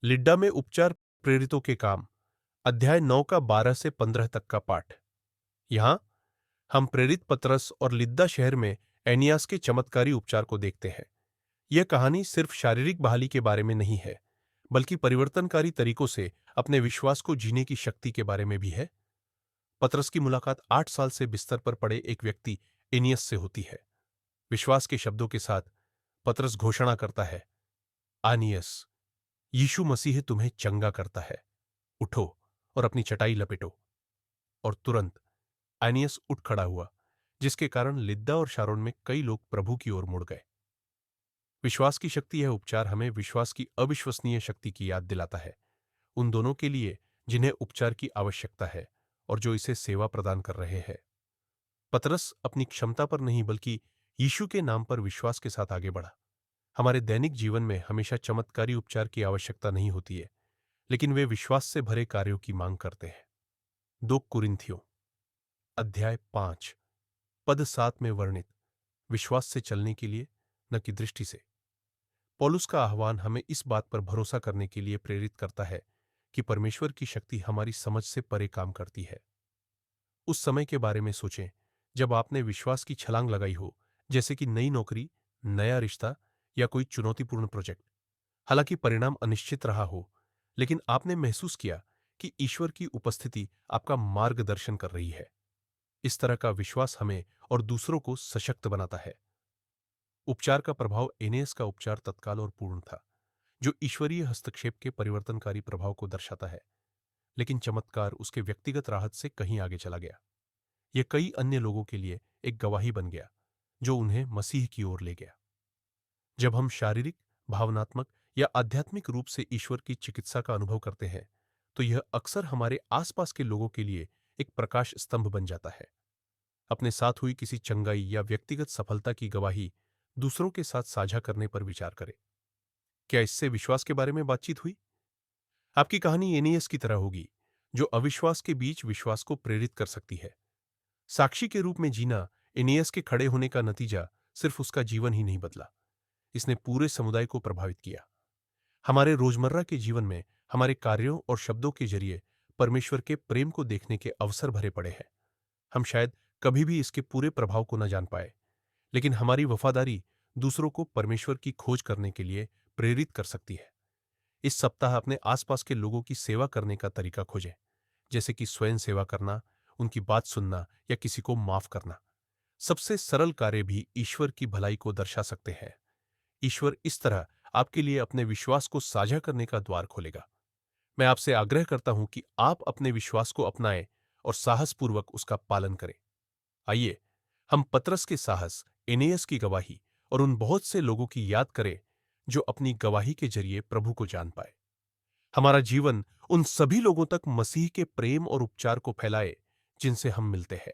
लिड्डा में उपचार प्रेरितों के काम, अध्याय 9 का 12 से 15 तक का पाठ। यहां हम प्रेरित पतरस और लिद्दा शहर में एनियास के चमत्कारी उपचार को देखते हैं। यह कहानी सिर्फ शारीरिक बहाली के बारे में नहीं है, बल्कि परिवर्तनकारी तरीकों से अपने विश्वास को जीने की शक्ति के बारे में भी है। पतरस की मुलाकात 8 साल से बिस्तर पर पड़े एक व्यक्ति एनियस से होती है। विश्वास के शब्दों के साथ पतरस घोषणा करता है, आनियस, यीशु मसीह तुम्हें चंगा करता है, उठो और अपनी चटाई लपेटो। और तुरंत एनियस उठ खड़ा हुआ, जिसके कारण लिद्दा और शारोन में कई लोग प्रभु की ओर मुड़ गए। विश्वास की शक्ति, यह उपचार हमें विश्वास की अविश्वसनीय शक्ति की याद दिलाता है, उन दोनों के लिए जिन्हें उपचार की आवश्यकता है और जो इसे सेवा प्रदान कर रहे हैं। पतरस अपनी क्षमता पर नहीं बल्कि यीशु के नाम पर विश्वास के साथ आगे बढ़ा। हमारे दैनिक जीवन में हमेशा चमत्कारी उपचार की आवश्यकता नहीं होती है, लेकिन वे विश्वास से भरे कार्यों की मांग करते हैं। 2 कुरिन्थियों अध्याय 5 पद 7 में वर्णित विश्वास से चलने के लिए, न कि दृष्टि से। पौलुस का आह्वान हमें इस बात पर भरोसा करने के लिए प्रेरित करता है कि परमेश्वर की शक्ति हमारी समझ से परे काम करती है। उस समय के बारे में सोचें जब आपने विश्वास की छलांग लगाई हो, जैसे कि नई नौकरी, नया रिश्ता या कोई चुनौतीपूर्ण प्रोजेक्ट। हालांकि परिणाम अनिश्चित रहा हो, लेकिन आपने महसूस किया कि ईश्वर की उपस्थिति आपका मार्गदर्शन कर रही है। इस तरह का विश्वास हमें और दूसरों को सशक्त बनाता है। उपचार का प्रभाव, एनेस का उपचार तत्काल और पूर्ण था, जो ईश्वरीय हस्तक्षेप के परिवर्तनकारी प्रभाव को दर्शाता है। लेकिन चमत्कार उसके व्यक्तिगत राहत से कहीं आगे चला गया। यह कई अन्य लोगों के लिए एक गवाही बन गया, जो उन्हें मसीह की ओर ले गया। जब हम शारीरिक, भावनात्मक या आध्यात्मिक रूप से ईश्वर की चिकित्सा का अनुभव करते हैं, तो यह अक्सर हमारे आसपास के लोगों के लिए एक प्रकाश स्तंभ बन जाता है। अपने साथ हुई किसी चंगाई या व्यक्तिगत सफलता की गवाही दूसरों के साथ साझा करने पर विचार करें। क्या इससे विश्वास के बारे में बातचीत हुई? आपकी कहानी एनियस की तरह होगी, जो अविश्वास के बीच विश्वास को प्रेरित कर सकती है। साक्षी के रूप में जीना, एनियस के खड़े होने का नतीजा सिर्फ उसका जीवन ही नहीं बदला, इसने पूरे समुदाय को प्रभावित किया। हमारे रोजमर्रा के जीवन में हमारे कार्यों और शब्दों के जरिए परमेश्वर के प्रेम को देखने के अवसर भरे पड़े हैं। हम शायद कभी भी इसके पूरे प्रभाव को न जान पाए, लेकिन हमारी वफादारी दूसरों को परमेश्वर की खोज करने के लिए प्रेरित कर सकती है। इस सप्ताह अपने आसपास के लोगों की सेवा करने का तरीका खोजें, जैसे कि स्वयं सेवा करना, उनकी बात सुनना या किसी को माफ करना। सबसे सरल कार्य भी ईश्वर की भलाई को दर्शा सकते हैं। ईश्वर इस तरह आपके लिए अपने विश्वास को साझा करने का द्वार खोलेगा। मैं आपसे आग्रह करता हूं कि आप अपने विश्वास को अपनाएं और साहसपूर्वक उसका पालन करें। आइए हम पतरस के साहस, एनेस की गवाही और उन बहुत से लोगों की याद करें जो अपनी गवाही के जरिए प्रभु को जान पाए। हमारा जीवन उन सभी लोगों तक मसीह के प्रेम और उपचार को फैलाए जिनसे हम मिलते हैं।